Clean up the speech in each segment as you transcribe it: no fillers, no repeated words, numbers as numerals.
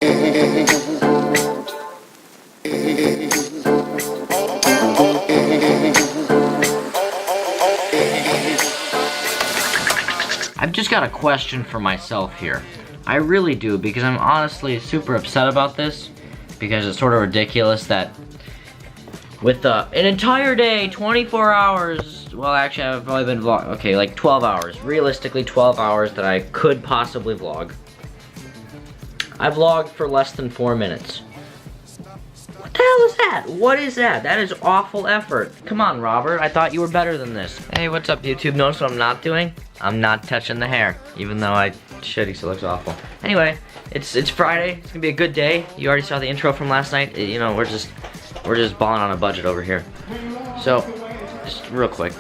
I've just got a question for myself here. I really do, because I'm honestly super upset about this, because it's sort of ridiculous that with an entire day, 24 hours, well actually I've probably been vlogging, okay, like 12 hours, realistically 12 hours that I could possibly vlog. I vlogged for less than 4 minutes. What the hell is that? What is that? That is awful effort. Come on, Robert, I thought you were better than this. Hey, what's up, YouTube? Notice what I'm not doing? I'm not touching the hair, even though I should, because it looks awful. Anyway, it's Friday. It's gonna be a good day. You already saw the intro from last night. You know, we're just balling on a budget over here. So, just real quick.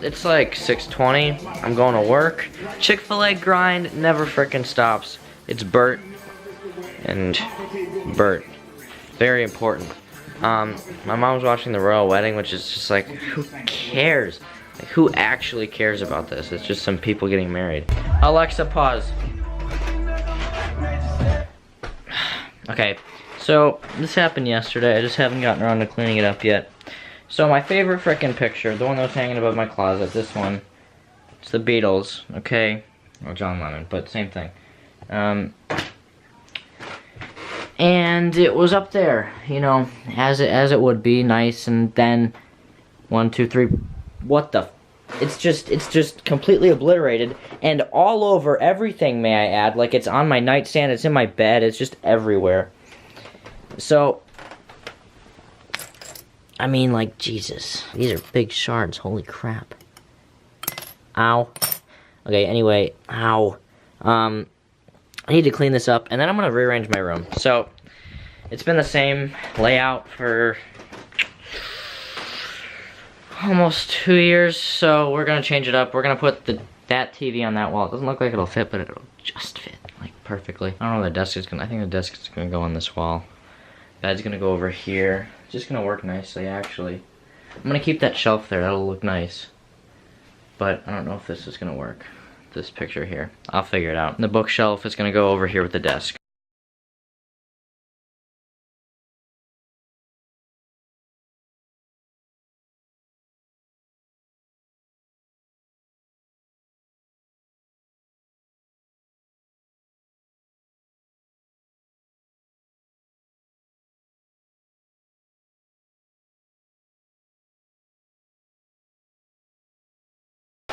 It's like 6:20. I'm going to work. Chick-fil-A grind never frickin' stops. It's Bert and Bert. Very important. My mom's watching the royal wedding, which is just like, who cares? Like, who actually cares about this? It's just some people getting married. Alexa, pause. Okay, so this happened yesterday. I just haven't gotten around to cleaning it up yet. So my favorite frickin' picture, the one that was hanging above my closet, this one, it's the Beatles, okay? Well, John Lennon, but same thing. And it was up there, you know, as it would be, nice, and then 1, 2, 3, what the? It's just completely obliterated, and all over everything, may I add. Like, it's on my nightstand, it's in my bed, it's just everywhere. So, I mean, like, Jesus, these are big shards, holy crap. Ow. Okay, anyway, ow. I need to clean this up, and then I'm gonna rearrange my room. So, it's been the same layout for almost 2 years, so we're gonna change it up. We're gonna put that TV on that wall. It doesn't look like it'll fit, but it'll just fit, like, perfectly. I don't know where the desk is gonna, I think the desk is gonna go on this wall. Bed's gonna go over here. It's just gonna work nicely, actually. I'm gonna keep that shelf there, that'll look nice. But I don't know if this is gonna work. This picture here. I'll figure it out. The bookshelf is gonna go over here with the desk.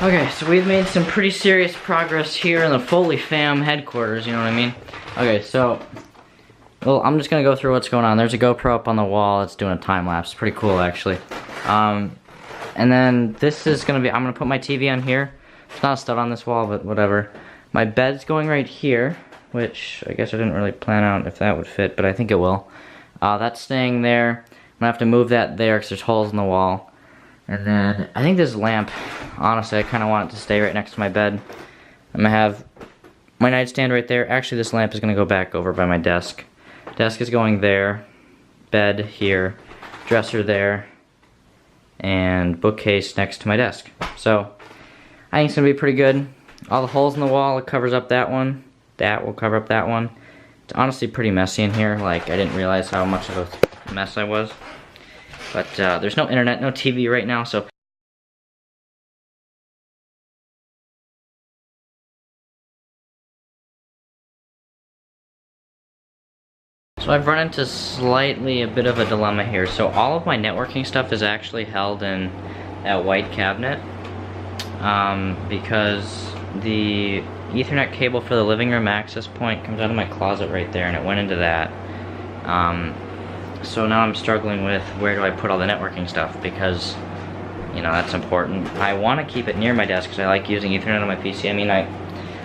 Okay, so we've made some pretty serious progress here in the Foley fam headquarters, you know what I mean? Okay, so, well, I'm just gonna go through what's going on. There's a GoPro up on the wall, it's doing a time lapse, pretty cool actually. And then this is gonna be, I'm gonna put my TV on here. It's not a stud on this wall, but whatever. My bed's going right here, which I guess I didn't really plan out if that would fit, but I think it will. That's staying there. I'm gonna have to move that there because there's holes in the wall. And then, I think this lamp, honestly, I kind of want it to stay right next to my bed. I'm gonna have my nightstand right there. Actually, this lamp is gonna go back over by my desk. Desk is going there, bed here, dresser there, and bookcase next to my desk. So, I think it's gonna be pretty good. All the holes in the wall, it covers up that one. That will cover up that one. It's honestly pretty messy in here. Like, I didn't realize how much of a mess I was. But there's no internet, no TV right now, so. So I've run into slightly a bit of a dilemma here. So all of my networking stuff is actually held in that white cabinet. Because the Ethernet cable for the living room access point comes out of my closet right there, and it went into that. So now I'm struggling with where do I put all the networking stuff, because, you know, that's important. I want to keep it near my desk because I like using Ethernet on my PC. I mean, my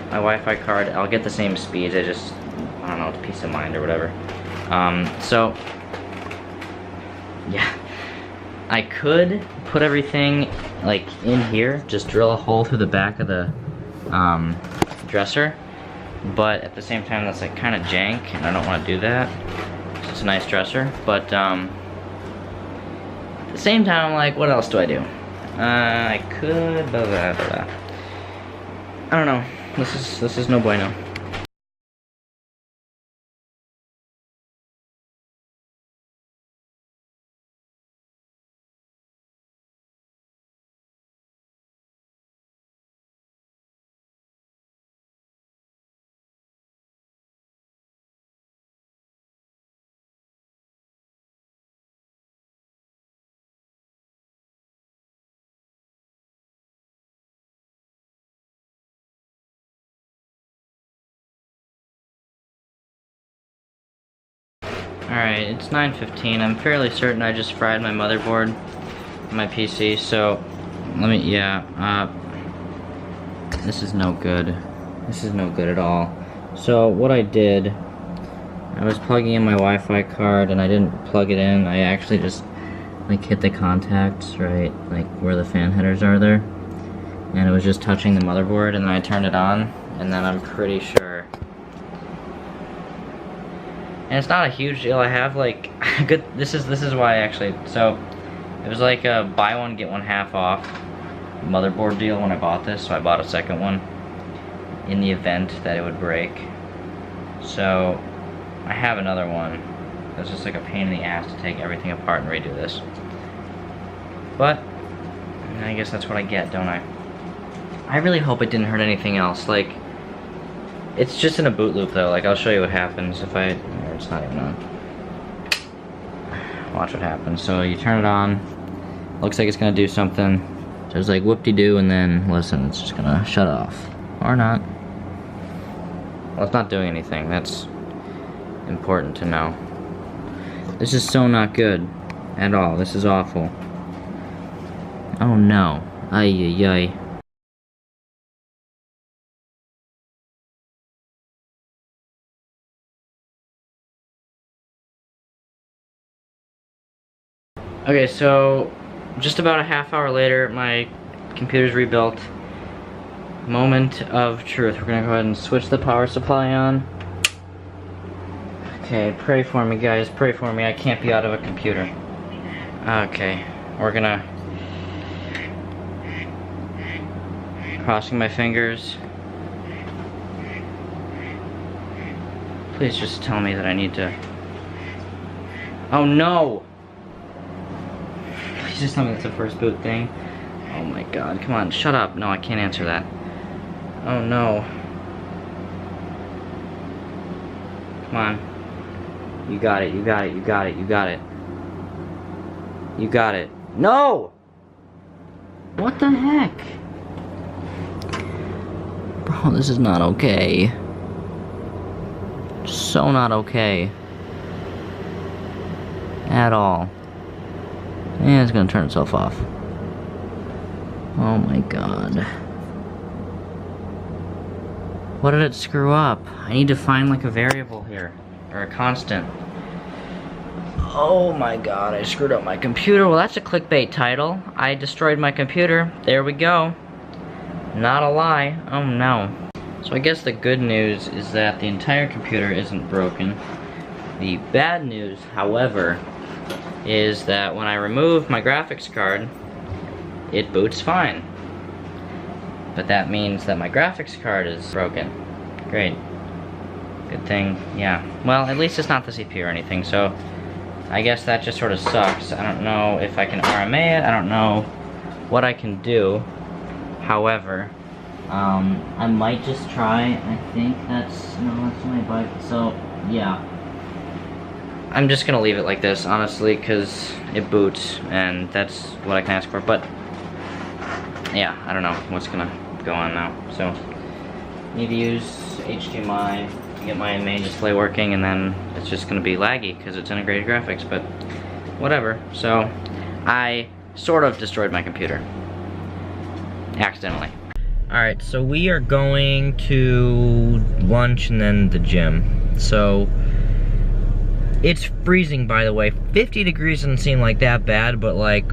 Wi-Fi card, I'll get the same speeds, I don't know, it's peace of mind or whatever. So, yeah. I could put everything, like, in here, just drill a hole through the back of the, dresser. But at the same time, that's, like, kind of jank, and I don't want to do that. It's a nice dresser, but at the same time, I'm like, what else do I do? I could, blah, blah, blah. I don't know. This is no bueno. Alright, it's 9:15. I'm fairly certain I just fried my motherboard on my PC, so this is no good. This is no good at all. So what I did, I was plugging in my Wi-Fi card and I didn't plug it in. I actually just like hit the contacts, right, like where the fan headers are there. And it was just touching the motherboard, and then I turned it on, and then I'm pretty sure. And it's not a huge deal. I have like good. This is why actually. So it was like a buy one get one half off motherboard deal when I bought this. So I bought a second one in the event that it would break. So I have another one. It's just like a pain in the ass to take everything apart and redo this. But I guess that's what I get, don't I? I really hope it didn't hurt anything else. Like, it's just in a boot loop though. Like, I'll show you what happens if I. It's not even on. Watch what happens. So you turn it on. Looks like it's gonna do something. There's like whoop-de-doo, and then listen, it's just gonna shut off or not. Well, it's not doing anything. That's important to know. This is so not good at all. This is awful. Oh no. Ay ay ay. Okay, so just about a half hour later, my computer's rebuilt. Moment of truth. We're gonna go ahead and switch the power supply on. Okay, pray for me, guys. Pray for me. I can't be out of a computer. Okay, we're gonna. Crossing my fingers. Please just tell me that I need to. Oh no! Please just tell me that's the first boot thing. Oh my god, come on, shut up. No, I can't answer that. Oh no. Come on. You got it, you got it, you got it, you got it. You got it. No! What the heck? Bro, this is not okay. So not okay. At all. And it's gonna turn itself off. Oh my god. What did it screw up? I need to find like a variable here. Or a constant. Oh my god, I screwed up my computer. Well, that's a clickbait title. I destroyed my computer. There we go. Not a lie. Oh no. So I guess the good news is that the entire computer isn't broken. The bad news, however, is that when I remove my graphics card, it boots fine. But that means that my graphics card is broken. Great. Good thing, yeah. Well, at least it's not the CPU or anything, so I guess that just sort of sucks. I don't know if I can RMA it, I don't know what I can do. However, I might just try, I think that's my bike, so yeah. I'm just gonna leave it like this, honestly, because it boots, and that's what I can ask for, but yeah, I don't know what's gonna go on now. So, need to use HDMI to get my main display working, and then it's just gonna be laggy because it's integrated graphics, but whatever. So, I sort of destroyed my computer. Accidentally. Alright, so we are going to lunch and then the gym. So, it's freezing, by the way. 50 degrees doesn't seem like that bad, but like,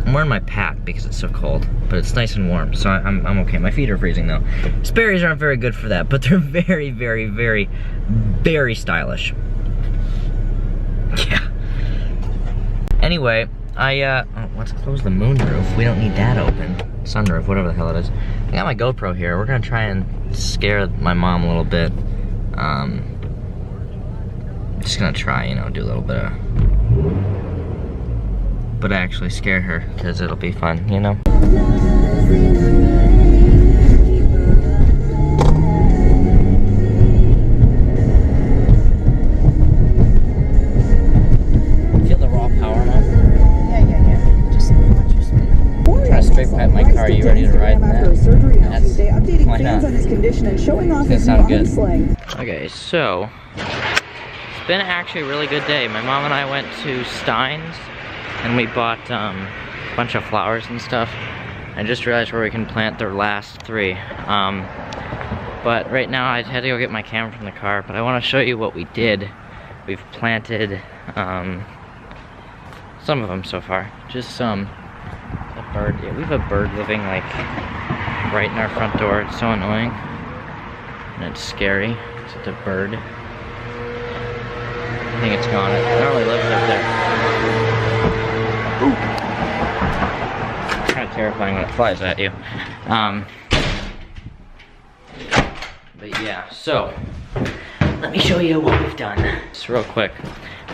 I'm wearing my pack because it's so cold, but it's nice and warm, so I'm okay. My feet are freezing though. Sperry's aren't very good for that, but they're very, very, very, very stylish. Yeah. Anyway, oh, let's close the moonroof. We don't need that open. Sunroof, whatever the hell it is. I got my GoPro here. We're gonna try and scare my mom a little bit. Just gonna try, you know, do a little bit of, but actually scare her, because it'll be fun, you know? Feel the raw power, Mom? Yeah. Just watch your speed. Try to straight pipe my car. Are you ready to ride in that? Why not? On his condition and showing off It's gonna sound good. sling. Okay, so it's been actually a really good day. My mom and I went to Stein's and we bought a bunch of flowers and stuff. I just realized where we can plant their last 3. But right now I had to go get my camera from the car, but I want to show you what we did. We've planted some of them so far. Just some. A bird. Yeah, we have a bird living like right in our front door. It's so annoying. And it's scary. It's just a bird. I think it's gone. It normally lives up there. Ooh. Kind of terrifying when it flies at you. But yeah, so let me show you what we've done. Just real quick.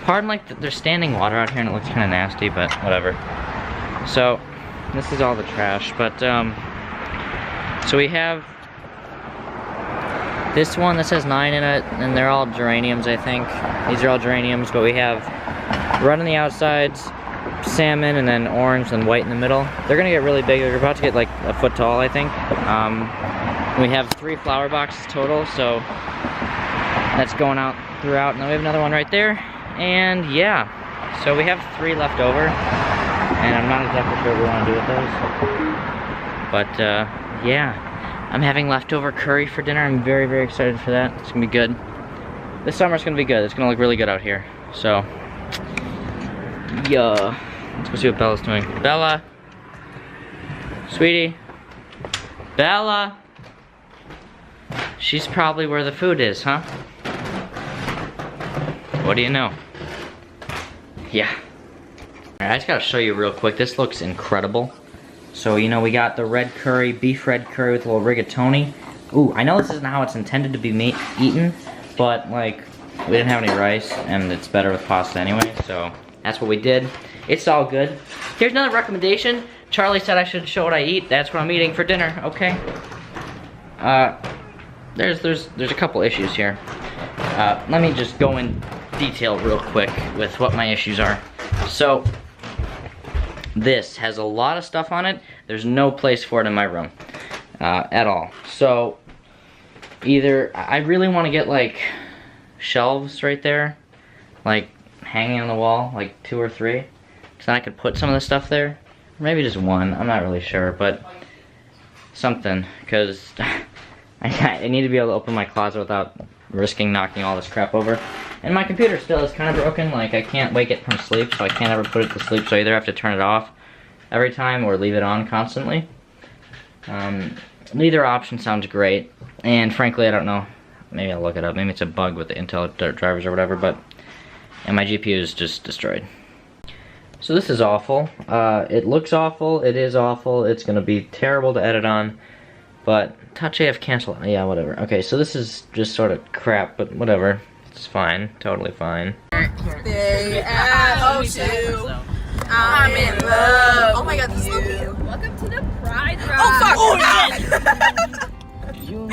Pardon, like there's standing water out here and it looks kind of nasty, but whatever. So this is all the trash, but so we have this one that says 9 in it, and they're all geraniums, I think. These are all geraniums, but we have red on the outsides, salmon, and then orange and white in the middle. They're gonna get really big. They're about to get like a foot tall, I think. We have 3 flower boxes total, so that's going out throughout, and then we have another one right there. And yeah, so we have 3 left over, and I'm not exactly sure what we want to do with those. But yeah, I'm having leftover curry for dinner. I'm very, very excited for that. It's gonna be good. This summer's gonna be good. It's gonna look really good out here. So yeah, let's go see what Bella's doing. Bella, sweetie, Bella. She's probably where the food is, huh? What do you know? Yeah. Alright, I just gotta show you real quick. This looks incredible. So, you know, we got the red curry, beef red curry with a little rigatoni. Ooh, I know this isn't how it's intended to be eaten, but, like, we didn't have any rice, and it's better with pasta anyway, so that's what we did. It's all good. Here's another recommendation. Charlie said I should show what I eat. That's what I'm eating for dinner, okay? There's a couple issues here. Let me just go in detail real quick with what my issues are. So, this has a lot of stuff on it. There's no place for it in my room at all. So, either I really want to get like shelves right there, like hanging on the wall, like 2 or 3, so then I could put some of the stuff there. Or maybe just 1. I'm not really sure, but something, because I need to be able to open my closet without risking knocking all this crap over. And my computer still is kind of broken. Like, I can't wake it from sleep, so I can't ever put it to sleep. So I either have to turn it off every time or leave it on constantly. Neither option sounds great. And frankly, I don't know. Maybe I'll look it up. Maybe it's a bug with the Intel drivers or whatever. And my GPU is just destroyed. So this is awful. It looks awful. It is awful. It's going to be terrible to edit on. But Touch AF cancel. Yeah, whatever. Okay, so this is just sort of crap, but whatever. It's fine. Totally fine. They at 02. I'm in love. Oh my god, this is lovely. Welcome to the Pride Ride. Oh fuck! Oh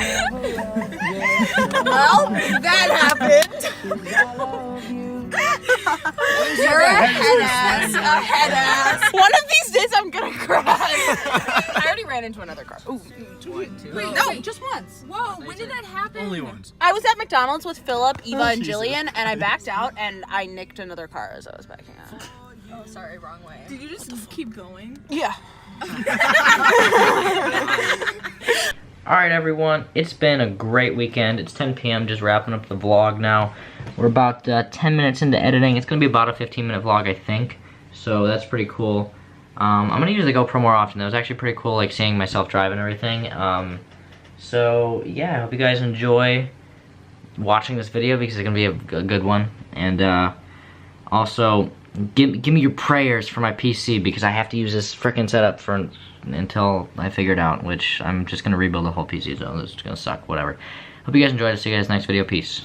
well, that happened. You're a head ass. One of these days I'm gonna cry. I already ran into another car. Ooh. Wait, No, just once. Whoa, when did that happen? Only once. I was at McDonald's with Philip, Eva, and Jillian, and I backed out, and I nicked another car as I was backing out. Oh, sorry, wrong way. Did you just keep going? Yeah. Alright everyone, it's been a great weekend. It's 10 p.m. just wrapping up the vlog now. We're about 10 minutes into editing. It's going to be about a 15-minute vlog, I think. So that's pretty cool. I'm going to use the GoPro more often. That was actually pretty cool, like seeing myself drive and everything. So yeah, I hope you guys enjoy watching this video because it's going to be a good one. And also, give me your prayers for my PC because I have to use this frickin' setup until I figure it out, which I'm just gonna rebuild the whole PC, so this is gonna suck, whatever. Hope you guys enjoyed. See you guys next video. Peace.